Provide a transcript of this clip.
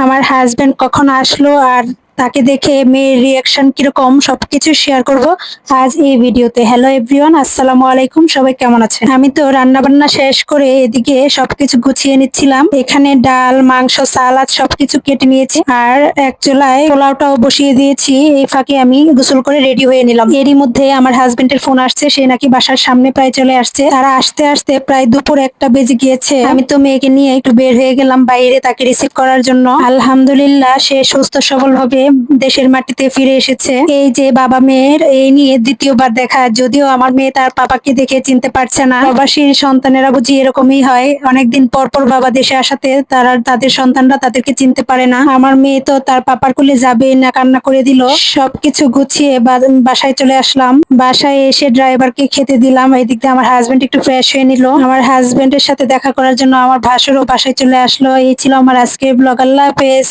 আমার হাজবেন্ড কখন আসলো আর তাকে দেখে মেয়ের রিয়াকশন কিরকম সবকিছু শেয়ার করব আজ এই ভিডিওতে। হ্যালো এভরিওয়ান, আসসালামু আলাইকুম। সবাই কেমন আছেন? আমি তো রান্না বান্না শেষ করে এদিকে সবকিছু গুছিয়ে নিচ্ছিলাম। এখানে ডাল, মাংস, সালাদ সবকিছু কেটে নিয়েছি আর এক চুলায় পোলাওটাও বসিয়ে দিয়েছি। এই ফাঁকে আমি গোসল করে রেডি হয়ে নিলাম। এরই মধ্যে আমার হাজবেন্ডের ফোন আসছে, সে নাকি বাসার সামনে প্রায় চলে আসছে। তারা আসতে আসতে প্রায় দুপুর 1টা বেজে গিয়েছে। আমি তো মেয়েকে নিয়ে একটু বের হয়ে গেলাম বাইরে তাকে রিসিভ করার জন্য। আলহামদুলিল্লাহ, সে সুস্থ সবল ভাবে দেশের মাটিতে ফিরে এসেছে। এই যে বাবা মেয়ের এই নিয়ে দ্বিতীয়বার দেখা, যদিও আমার মেয়ে তার পাপাকে দেখে চিনতে পারছে না। প্রবাসীর সন্তানেরা বুঝি এরকমই হয়, অনেকদিন পর পর বাবা দেশে আসাতে তারা তাদের সন্তানরা তাদেরকে চিনতে পারে না। আমার মেয়ে তো তার পাপার কোলে যাবে না, কান্না করে দিল। সবকিছু গুছিয়ে বাসায় চলে আসলাম। বাসায় এসে ড্রাইভারকে খেতে দিলাম। এদিক দিয়ে আমার হাজবেন্ড একটু ফ্রেশ হয়ে নিল। আমার হাজবেন্ডের সাথে দেখা করার জন্য আমার ভাসুরও বাসায় চলে আসলো। এই ছিল আমার আজকের ব্লগ। আল্লাহ হাফেজ।